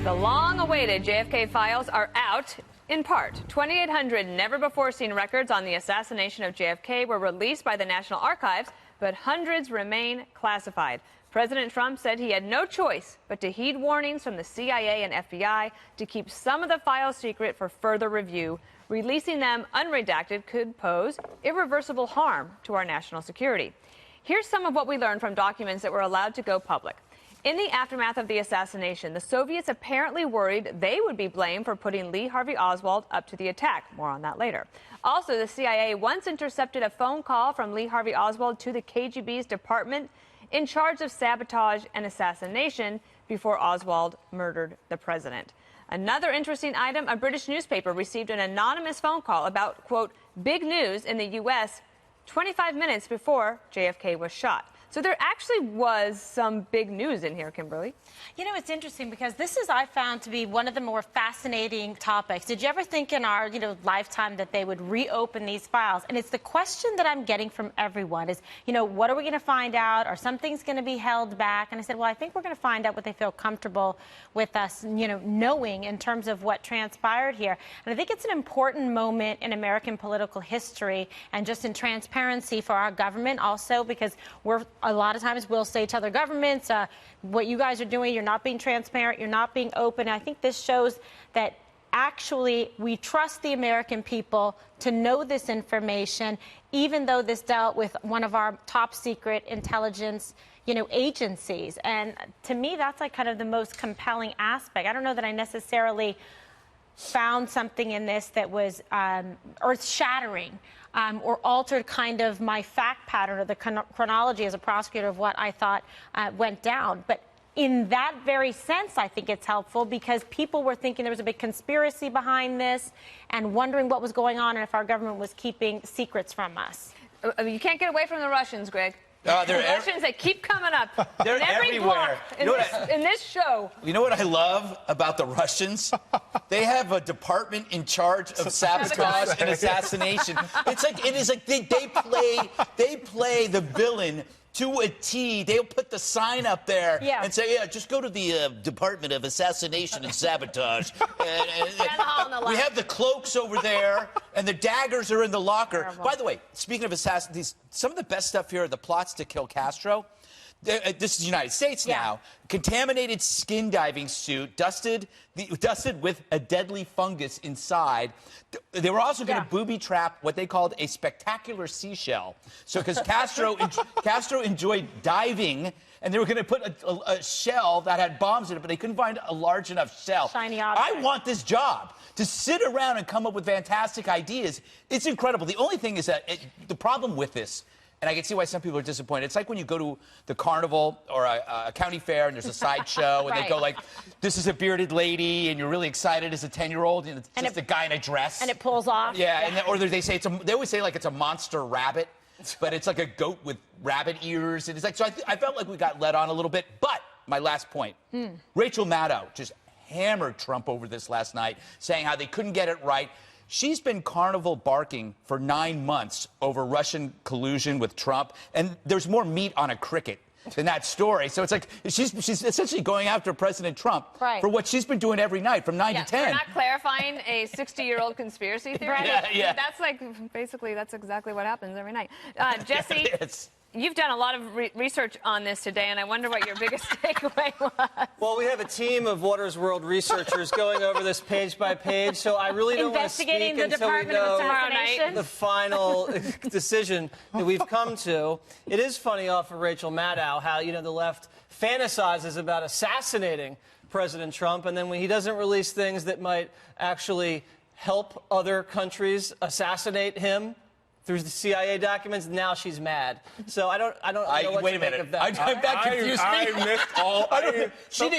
The long-awaited JFK files are out, in part. 2,800 never-before-seen records on the assassination of JFK were released by the National Archives, but hundreds remain classified. President Trump said he had no choice but to heed warnings from the CIA and FBI to keep some of the files secret for further review. Releasing them unredacted could pose irreversible harm to our national security. Here's some of what we learned from documents that were allowed to go public. In the aftermath of the assassination, the Soviets apparently worried they would be blamed for putting Lee Harvey Oswald up to the attack. More on that later. Also, the CIA once intercepted a phone call from Lee Harvey Oswald to the KGB's department in charge of sabotage and assassination before Oswald murdered the president. Another interesting item, a British newspaper received an anonymous phone call about, quote, big news in the U.S. 25 minutes before JFK was shot. So there actually was some big news in here, Kimberly. You know, it's interesting because this is, I found, to be one of the more fascinating topics. Did you ever think in our, lifetime that they would reopen these files? And it's the question that I'm getting from everyone is, what are we going to find out? Are some things going to be held back? And I said, well, I think we're going to find out what they feel comfortable with us, knowing in terms of what transpired here. And I think it's an important moment in American political history and just in transparency for our government also, because a lot of times we'll say to other governments, what you guys are doing, you're not being transparent, you're not being open. I think this shows that actually we trust the American people to know this information, even though this dealt with one of our top secret intelligence agencies. And to me, that's like kind of the most compelling aspect. I don't know that I necessarily found something in this that was earth-shattering or altered kind of my fact pattern or the chronology as a prosecutor of what I thought went down. But in that very sense, I think it's helpful because people were thinking there was a big conspiracy behind this and wondering what was going on and if our government was keeping secrets from us. You can't get away from the Russians, Greg. The Russians, they keep coming up. They're everywhere. In this show. You know what I love about the Russians? They have a department in charge of sabotage and assassination. It is like they play the villain to a T. They'll put the sign up there and say, just go to the Department of Assassination and Sabotage. We have the cloaks over there, and the daggers are in the locker. Terrible. By the way, speaking of assassins, some of the best stuff here are the plots to kill Castro. This is the United States now. Contaminated skin diving suit, dusted with a deadly fungus inside. They were also going to booby trap what they called a spectacular seashell. So because Castro enjoyed diving, and they were going to put a shell that had bombs in it, but they couldn't find a large enough shell. Shiny object. I want this job, to sit around and come up with fantastic ideas. It's incredible. The only thing is that the problem with this, and I can see why some people are disappointed. It's like when you go to the carnival or a county fair and there's a sideshow and they go like, this is a bearded lady, and you're really excited as a 10-year-old, and it's just a guy in a dress. And it pulls off. Yeah. Or they say they always say like it's a monster rabbit, but it's like a goat with rabbit ears. And it's like, so I felt like we got led on a little bit. But my last point, Rachel Maddow just hammered Trump over this last night, saying how they couldn't get it right. She's been carnival barking for 9 months over Russian collusion with Trump, and there's more meat on a cricket than that story. So it's like she's essentially going after President Trump for what she's been doing every night from 9 to 10. We're not clarifying a 60-year-old conspiracy theory. That's basically that's exactly what happens every night. Jesse. You've done a lot of research on this today, and I wonder what your biggest takeaway was. Well, we have a team of Water's World researchers going over this page by page, so I really don't want to speak until we know the final decision that we've come to. It is funny off of Rachel Maddow how, the left fantasizes about assassinating President Trump, and then when he doesn't release things that might actually help other countries assassinate him through the CIA documents, now she's mad. So I don't know what to make of that. That confused me. I missed all.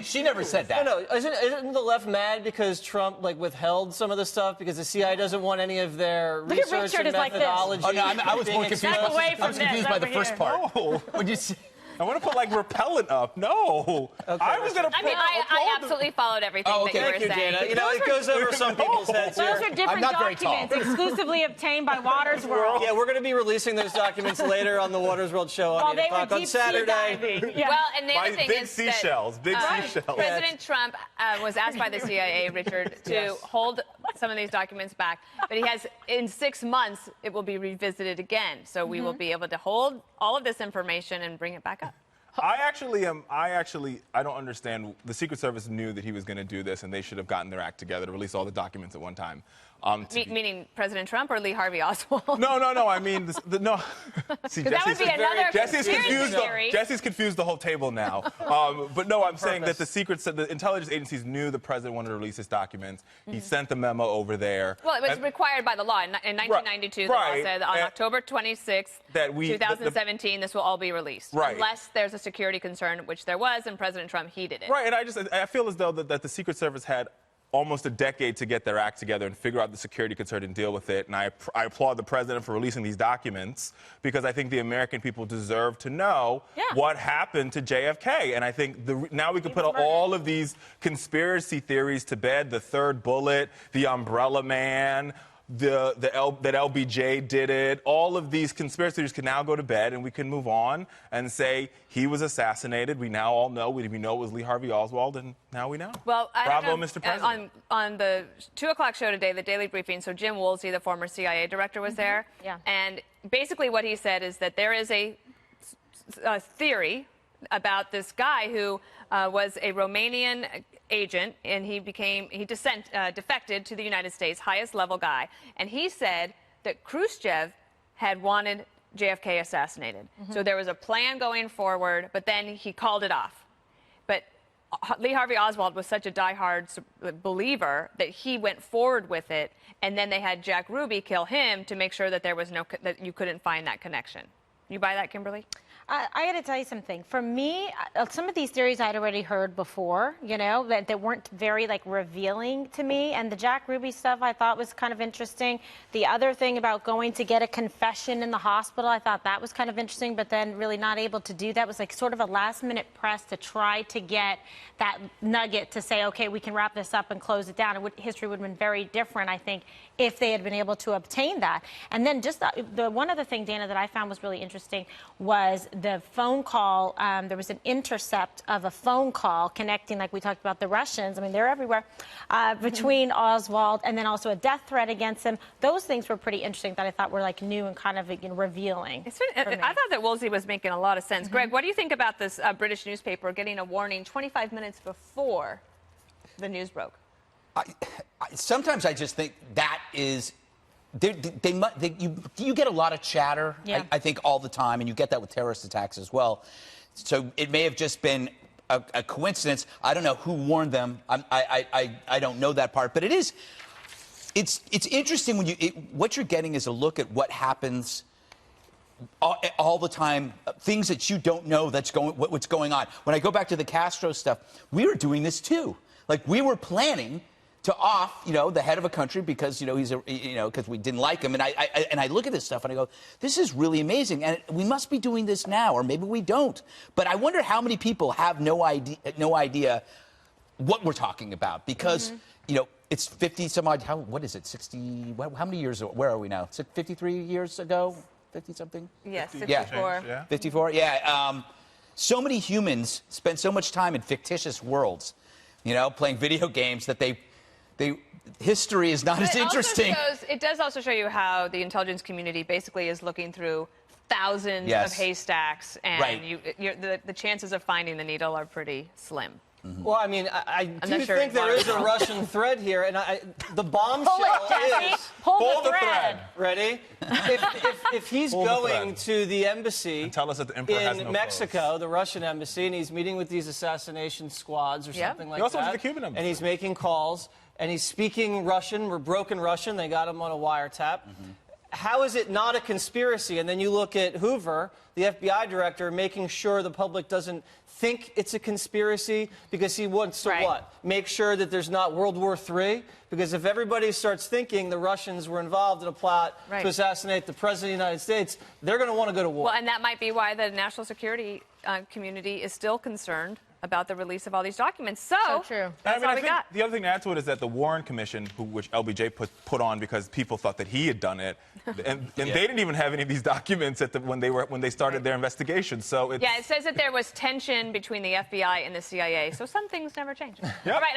She never said that. No, isn't the left mad because Trump withheld some of the stuff because the CIA doesn't want any of their research and methodology? I was more confused. I was confused by the first part. No. I want to put like repellent up. No. Okay, I was going to. I mean, I absolutely followed everything that you were Thank you, saying. Dana. You know, it goes over some people's heads Those here. are different not very tall. documents exclusively obtained by Waters World. Yeah, we're going to be releasing those documents later on the Waters World show on 8 o'clock on Saturday. Yeah. Well, and the other thing big is seashells, that, big seashells. President Trump was asked by the CIA, Richard, to hold some of these documents back, but he has, in 6 months, it will be revisited again. So we will be able to hold all of this information and bring it back up. I don't understand. The Secret Service knew that he was going to do this, and they should have gotten their act together to release all the documents at one time. Meaning President Trump or Lee Harvey Oswald? No. I mean, no. See, that would be another conspiracy theory. Jesse's confused the whole table now. But no, I'm saying that the intelligence agencies knew the president wanted to release his documents. He sent the memo over there. Well, it was required by the law. In 1992, the law said on October 26th, 2017, this will all be released. Right. Unless there's a security concern, which there was, and President Trump heeded it. Right, and I feel as though that the Secret Service had almost a decade to get their act together and figure out the security concern and deal with it. And I applaud the president for releasing these documents because I think the American people deserve to know what happened to JFK. And I think now we can put all of these conspiracy theories to bed, the third bullet, the umbrella man, that LBJ did it. All of these conspiracy theories can now go to bed, and we can move on and say he was assassinated. We now all know. We know it was Lee Harvey Oswald, and now we know. Well, Bravo, Mr. President. On the 2 o'clock show today, the Daily Briefing, so Jim Woolsey, the former CIA director, was there. Yeah. And basically what he said is that there is a theory about this guy who was a Romanian agent, and he defected to the United States, highest level guy. And he said that Khrushchev had wanted JFK assassinated. So there was a plan going forward, but then he called it off. But Lee Harvey Oswald was such a diehard believer that he went forward with it, and then they had Jack Ruby kill him to make sure that there was that you couldn't find that connection. You buy that, Kimberly? I got to tell you something. For me, some of these theories I'd already heard before, you know, that weren't very, revealing to me. And the Jack Ruby stuff I thought was kind of interesting. The other thing about going to get a confession in the hospital, I thought that was kind of interesting, but then really not able to do that. Was sort of a last-minute press to try to get that nugget to say, okay, we can wrap this up and close it down. History would have been very different, I think, if they had been able to obtain that. And then just the one other thing, Dana, that I found was really interesting was the phone call. There was an intercept of a phone call connecting, like we talked about the Russians. I mean, they're everywhere, between Oswald and then also a death threat against him. Those things were pretty interesting that I thought were new and kind of revealing. I thought that Woolsey was making a lot of sense. Greg, what do you think about this British newspaper getting a warning 25 minutes before the news broke? Sometimes I just think that is. You get a lot of chatter, I think, all the time, and you get that with terrorist attacks as well. So it may have just been a coincidence. I don't know who warned them. I don't know that part, but it's interesting when what you're getting is a look at what happens all the time, things that you don't know what's going on. When I go back to the Castro stuff, we were doing this too. We were planning to off, the head of a country because, he's because we didn't like him. And I look at this stuff and I go, this is really amazing. And we must be doing this now, or maybe we don't. But I wonder how many people have no idea what we're talking about because, it's 50 some odd, what is it, 60, how many years, where are we now? 53 years ago? 50 something? Yes, 54. Yeah. 54, yeah. So many humans spend so much time in fictitious worlds, playing video games that history is not as interesting. It does also show you how the intelligence community basically is looking through thousands of haystacks, and the chances of finding the needle are pretty slim. Well, I mean, I do think there is a Russian thread here, and the bombshell is... Pull the thread. Ready? If he's going to the embassy and tell us that the emperor has no Mexico, clothes. the Russian embassy, and he's meeting with these assassination squads or something like that. He also went to the Cuban embassy. And he's making calls, and he's speaking Russian, broken Russian. They got him on a wiretap. How is it not a conspiracy? And then you look at Hoover, the FBI director, making sure the public doesn't think it's a conspiracy because he wants to what? Make sure that there's not World War III? Because if everybody starts thinking the Russians were involved in a plot to assassinate the President of the United States, they're going to want to go to war. Well, and that might be why the national security community is still concerned about the release of all these documents. So true. That's all we got. The other thing to add to it is that the Warren Commission, which LBJ put on because people thought that he had done it, and they didn't even have any of these documents when they started their investigation. So it says that there was tension between the FBI and the CIA. So some things never change. Yep. All right.